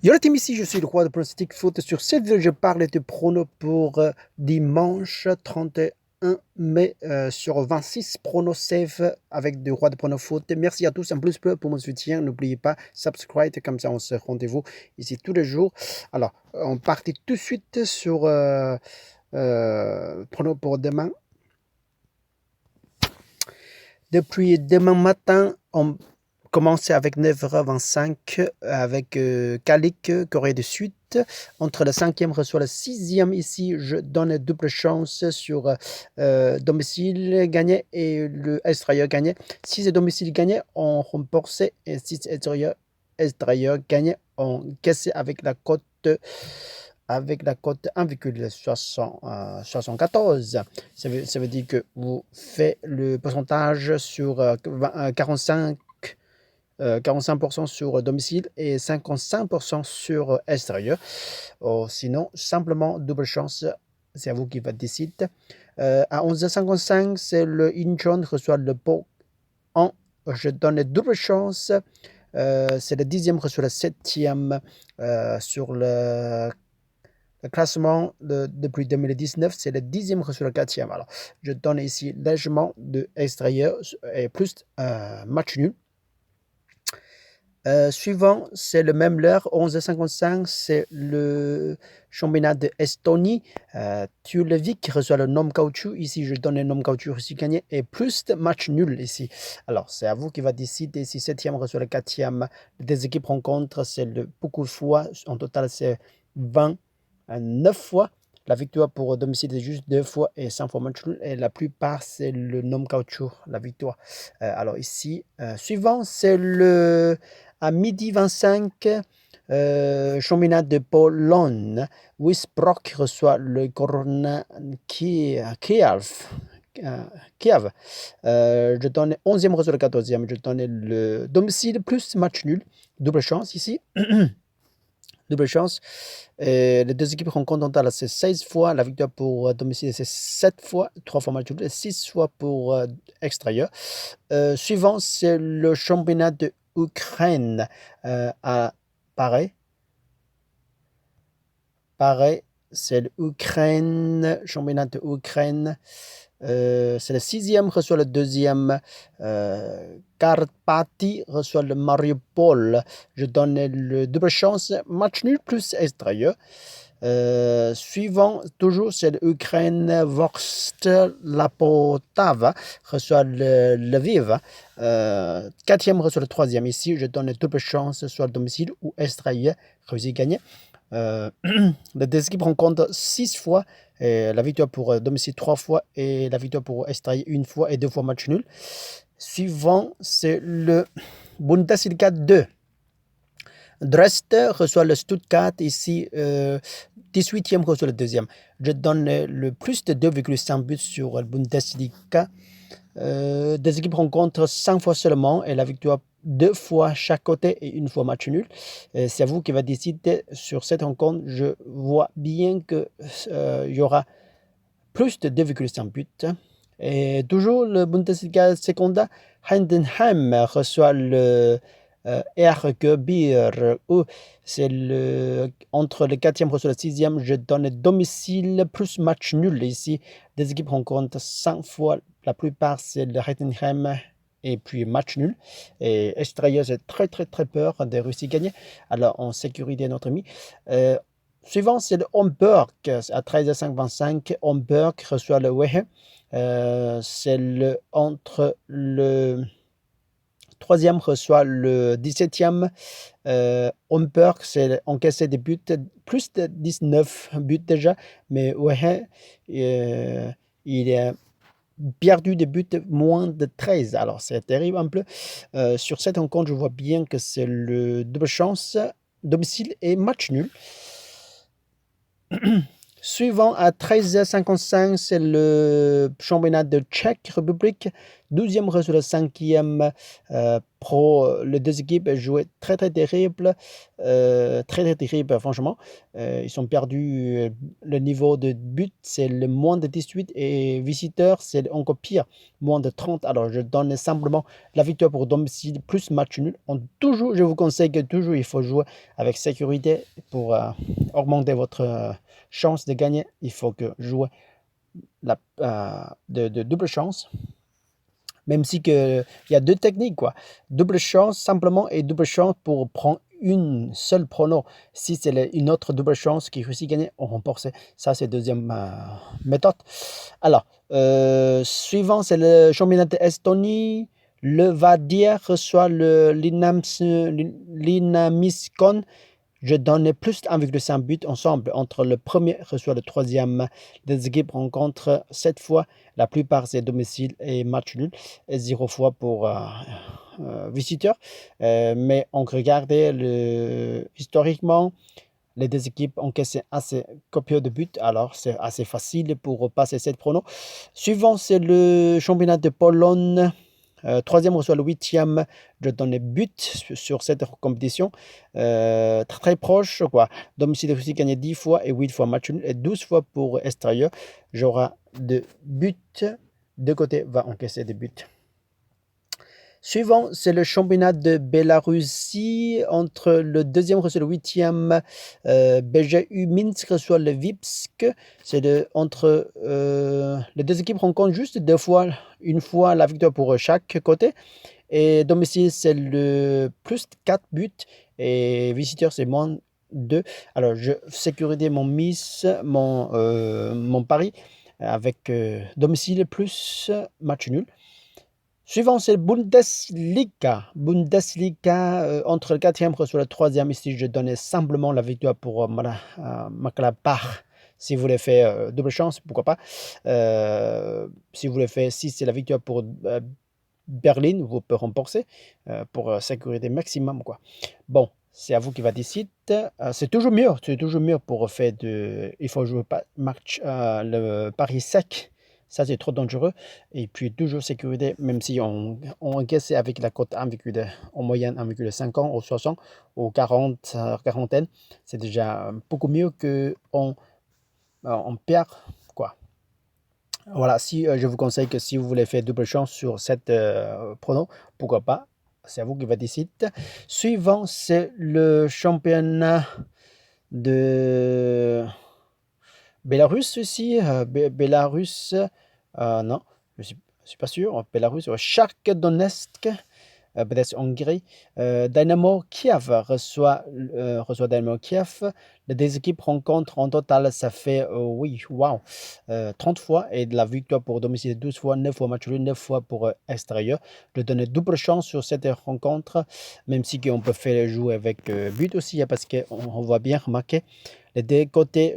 Yo la team, ici je suis le roi de pronostic foot. Sur cette vidéo, je parle de pronos pour dimanche 31 mai sur 26 pronos safe avec le roi de pronos foot. Merci à tous en plus pour mon soutien. N'oubliez pas, subscribe, comme ça on se rendez-vous ici tous les jours. Alors, on partit tout de suite sur pronos pour demain. Depuis demain matin, on commence avec 9h25 avec Calic, Corée du Sud. Entre le 5e reçoit le 6e ici, je donne double chance sur domicile gagné et le extérieur gagné. 6 domicile gagné, on remporte et 6 extérieur gagné, on caisse avec la cote 1,74. Ça veut dire que vous faites le pourcentage sur 45% sur domicile et 55% sur extérieur. Sinon, simplement double chance, c'est à vous qui va décider. À 11h55, c'est le Incheon reçoit le pot 1. Je donne double chance. C'est le 10e reçoit le 7e sur le classement depuis 2019, c'est le 10e reçu le 4e. Alors, je donne ici légèrement de extérieur et plus match nul. Suivant, c'est le même l'heure, 11h55, c'est le championnat d'Estonie. Tulevik reçoit le nom caoutchouc. Ici, je donne le nom caoutchouc aussi gagné et plus de match nul ici. Alors, c'est à vous qui va décider si 7e reçoit le 4e. Les équipes rencontrent, c'est beaucoup de fois. En total, c'est 29 fois. La victoire pour domicile, c'est juste 2 fois et 5 fois match nul. Et la plupart, c'est le nom caoutchouc, la victoire. Alors ici, suivant, c'est le à midi 25, championnat de Pologne. Wisbrock reçoit le Korona Kiev. Kiev. Je donne 11e reçoit le 14e. Je donne le domicile plus match nul. Double chance ici. Double chance. Les deux équipes rencontrent en total, c'est 16 fois. La victoire pour domicile, c'est 7 fois. 3 fois match nul et 6 fois pour extérieur. Suivant, c'est le championnat de Ukraine à Paris. Pareil, c'est l'Ukraine, championnat de Ukraine. C'est le 6e reçoit le 2e. Karpaty reçoit le Mariupol. Je donne le double chance. Match nul plus extérieur. Suivant, toujours, c'est l'Ukraine. Vorst Lapotava reçoit le Lviv. 4e reçoit le 3e. Ici, je donne double chance, soit domicile ou extérieur. Réussi gagner. Les deux équipes rencontrent 6 fois. La victoire pour domicile 3 fois et la victoire pour extérieur 1 fois et 2 fois match nul. Suivant, c'est le Bundesliga 2. Dresde reçoit le Stuttgart ici, 18e reçoit le 2e. Je donne le plus de 2,5 buts sur le Bundesliga. Des équipes rencontrent 5 fois seulement et la victoire 2 fois chaque côté et 1 fois match nul. C'est à vous qui va décider sur cette rencontre. Je vois bien qu'il y aura plus de 2,5 buts. Et toujours le Bundesliga Seconda, Heidenheim reçoit le RB c'est entre le 4e et le 6e. Je donne domicile plus match nul ici. Des équipes rencontrent 5 fois. La plupart, c'est le Heidenheim et puis match nul. Et extérieur, j'ai très peur de Russie gagner. Alors, en sécurité, notre ami. Suivant, c'est le Hamburg à 13h25. Hamburg reçoit le Wehe. C'est entre le 3e reçoit le 17e. Hamburg, c'est encaissé des buts, plus de 19 buts déjà. Mais Wehe, il est perdu des buts moins de 13. Alors, c'est terrible un peu. Sur cette rencontre, je vois bien que c'est le double chance, domicile et match nul. Suivant à 13h55, c'est le championnat de Tchèque République. 12e contre le 5e pro. Les deux équipes jouaient très très terrible. Très terrible, franchement. Ils ont perdu le niveau de but, c'est le moins de 18 et visiteurs, c'est encore pire, moins de 30. Alors, je donne simplement la victoire pour domicile plus match nul. Toujours, je vous conseille que toujours il faut jouer avec sécurité pour augmenter votre chance de gagner. Il faut que jouer de double chance. Même si il y a deux techniques, quoi. Double chance simplement et double chance pour prendre une seule prono. Si c'est une autre double chance qui réussit à gagner, on remporte. Ça, c'est la deuxième méthode. Alors, suivant, c'est le championnat d'Estonie. Le Vadia reçoit le Linamiskon. Je donne plus de 1,5 but ensemble. Entre le premier reçoit le troisième. Les équipes rencontrent 7 fois. La plupart, c'est domicile et match nul. Et 0 fois pour visiteurs. Mais on regarde historiquement, les deux équipes encaissent assez copieux de buts. Alors, c'est assez facile pour passer cette prono. Suivant, c'est le championnat de Pologne. Troisième reçoit le huitième. Je donne les buts sur cette compétition. Très, très proche, quoi. Domicile aussi gagné 10 fois et 8 fois match nul et 12 fois pour extérieur. J'aurai de buts. De côté va encaisser des buts. Suivant, c'est le championnat de Bélarussie. Entre le deuxième reçoit le huitième. BGU Minsk reçoit le Vipsk. C'est entre les deux équipes rencontrent juste deux fois, une fois la victoire pour chaque côté. Et domicile, c'est le plus 4 buts. Et visiteur, c'est moins 2. Alors, je sécurisais mon pari avec domicile plus match nul. Suivant, c'est Bundesliga. Bundesliga, entre le quatrième et le troisième, ici, je donnais simplement la victoire pour Mönchengladbach. Si vous voulez faire double chance, pourquoi pas. Si vous voulez faire, si c'est la victoire pour Berlin, vous pouvez remporter pour sécurité maximum, quoi. Bon, c'est à vous qui va décider. C'est toujours mieux pour faire il faut jouer le pari sec. Ça, c'est trop dangereux. Et puis, toujours sécurité, même si on encaisse avec la cote en moyenne 1,50 ou 60 ou 40, quarantaine, c'est déjà beaucoup mieux qu'on on perd, quoi. Voilà, je vous conseille que si vous voulez faire double chance sur cette prono, pourquoi pas, c'est à vous qui va décider. Suivant, c'est le championnat de Bélarus aussi. Bélarus, non, je suis pas sûr. Bélarus, Shakhtar Donetsk. Peut-être Hongrie. Dynamo Kiev reçoit Dynamo Kiev. Les deux équipes rencontrent en total, ça fait, 30 fois. Et de la victoire pour domicile 12 fois, 9 fois match nul, 9 fois pour extérieur. Je donne double chance sur cette rencontre, même si on peut faire jouer avec but aussi, parce qu'on voit bien remarquer. Les deux côtés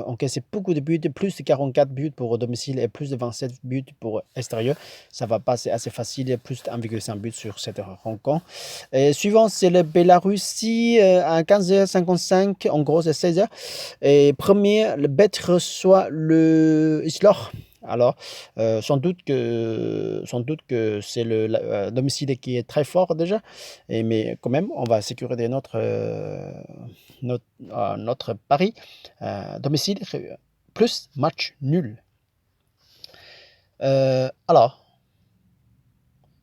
encaissent beaucoup de buts, plus de 44 buts pour domicile et plus de 27 buts pour extérieur. Ça va passer assez facile, plus de 1,5 but sur cette rencontre. Et suivant, c'est le Bélarussie à 15h55, en gros c'est 16h. Et premier, le Bet reçoit le Islor. Alors, sans doute que c'est le domicile qui est très fort déjà, mais quand même, on va sécuriser notre pari. Domicile plus match nul. Alors,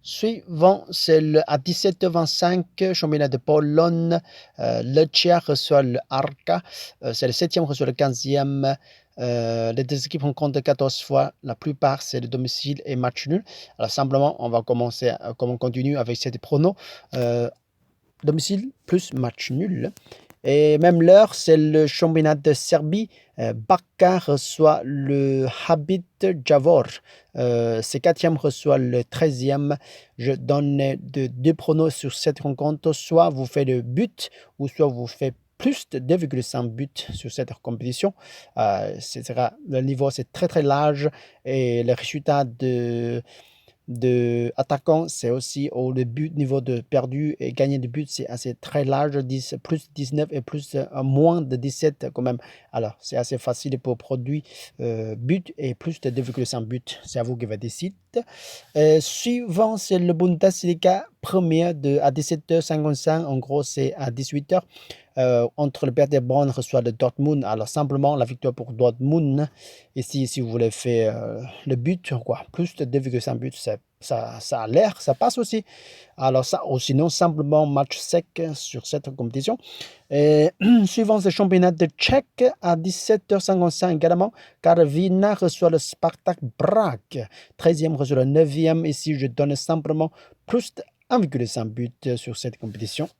suivant, c'est à 17h25, championnat de Pologne. Le Tchèque reçoit le Arka. C'est le 7e reçoit le 15e. Les deux équipes rencontrent 14 fois. La plupart, c'est le domicile et match nul. Alors, simplement, on va continue avec cette prono. Domicile plus match nul. Et même l'heure, c'est le championnat de Serbie. Baka reçoit le Habit Javor. C'est 4e reçoit le 13e. Je donne deux pronos sur cette rencontre. Soit vous faites le but, ou soit vous faites plus de 2,5 buts sur cette compétition. Le niveau, c'est très très large. Et le résultat de attaquant, c'est aussi au le but, niveau de perdu et gagné de but, c'est assez très large, 10, plus 19 et plus moins de 17 quand même. Alors, c'est assez facile pour produire but et plus de 2,5 buts. C'est à vous qui va décider. Suivant, c'est le Bundesliga premier à 17h55. En gros, c'est à 18h. Entre le Paderborn reçoit le Dortmund. Alors, simplement, la victoire pour Dortmund. Ici, si vous voulez faire le but, quoi, plus de 2,5 buts, ça a l'air, ça passe aussi. Alors, ça, ou sinon, simplement match sec sur cette compétition. Et, suivant ce championnat de Tchèque à 17h55 également, Karviná reçoit le Spartak Prague. 13e reçoit le 9e. Ici, je donne simplement plus de 1,5 but sur cette compétition.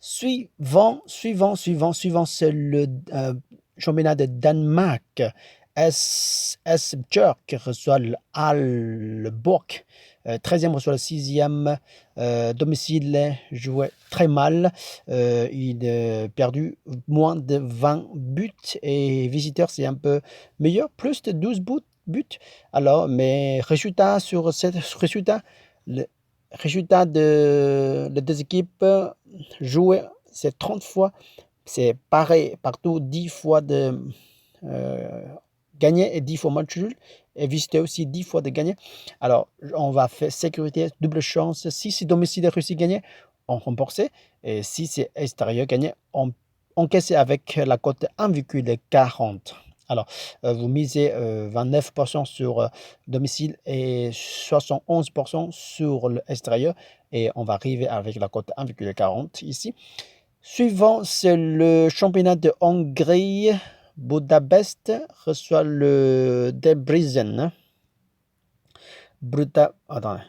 Suivant, c'est le championnat de Danemark. Esbjerg reçoit le Aalborg. 13e reçoit le 6e. Domicile jouait très mal. Il a perdu moins de 20 buts. Et visiteur, c'est un peu meilleur, plus de 12 buts. Alors, mais résultat sur ce résultat, le résultat de les deux équipes jouer, c'est 30 fois. C'est pareil partout, 10 fois de gagner et 10 fois match nul. Et visiter aussi 10 fois de gagner. Alors, on va faire sécurité, double chance. Si c'est domicile réussi gagner, on rembourse. Et si c'est extérieur gagné, on encaisse avec la cote 1,40. Alors, vous misez 29% sur domicile et 71% sur l'extérieur. Et on va arriver avec la cote 1,40 ici. Suivant, c'est le championnat de Hongrie. Budapest reçoit le Debrecen. Attendez.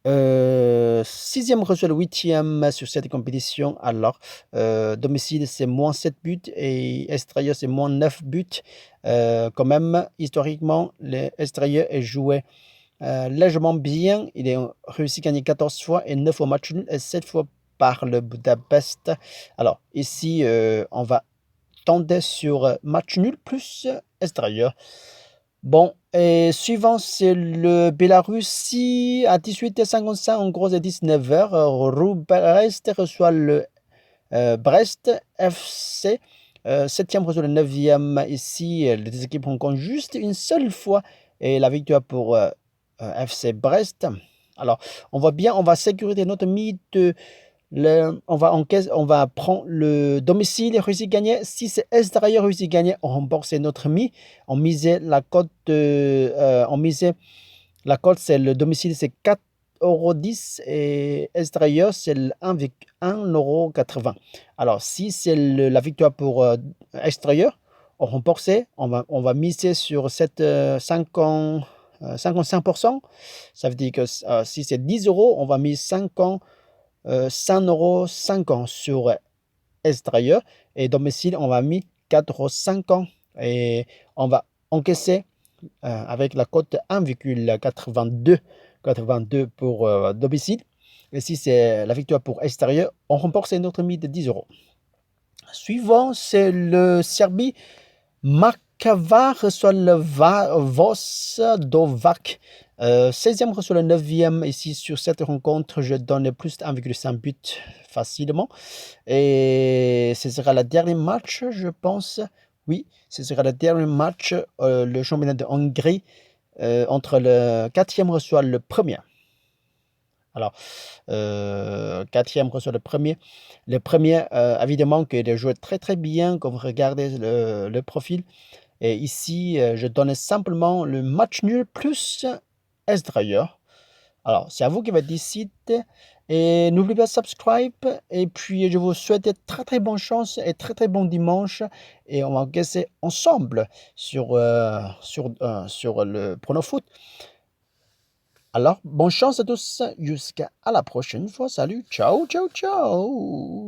6e reçoit le 8e sur cette compétition. Alors, domicile, c'est moins 7 buts et extérieur, c'est moins 9 buts. Quand même, historiquement, l'extérieur est joué légèrement bien. Il a réussi à gagner 14 fois et 9 fois match nul et 7 fois par le Budapest. Alors, ici, on va tendre sur match nul plus extérieur. Bon, et suivant, c'est le Bélarussie à 18h55, en gros à 19h. Brest reçoit le Brest FC. 7e reçoit le 9e. Ici, les deux équipes rencontrent juste une seule fois et la victoire pour FC Brest. Alors, on voit bien, on va sécuriser notre mythe. On va prendre le domicile réussi gagné. Si c'est extérieur réussi gagné, on rembourse notre mi. On misait la cote, c'est le domicile, c'est 4,10 € et extérieur, c'est 1,80 €. Alors, si c'est la victoire pour extérieur, on rembourse, on va miser sur cette 55%. Ça veut dire que si c'est 10 €, on va miser 5,50 € sur extérieur et domicile, on va mis 4,50 € et on va encaisser avec la cote 1,82 pour domicile. Et si c'est la victoire pour extérieur, on rembourse notre mise de 10 €. Suivant, c'est le Serbie. Makava reçoit le Vostovac. 16e reçoit le 9e. Ici, sur cette rencontre, je donne plus de 1,5 but facilement. Et ce sera le dernier match, je pense. Oui, ce sera le dernier match, le championnat de Hongrie, entre le 4e reçoit le premier. Alors, 4e reçoit le premier. Le premier, évidemment, qu'il a joué très très bien quand vous regardez le profil. Et ici, je donne simplement le match nul plus extérieur. Alors, c'est à vous qui va décider. Et n'oubliez pas de subscribe. Et puis, je vous souhaite très très bonne chance et très très bon dimanche. Et on va encaisser ensemble sur le prono foot. Alors, bonne chance à tous. Jusqu'à la prochaine fois. Salut. Ciao, ciao, ciao.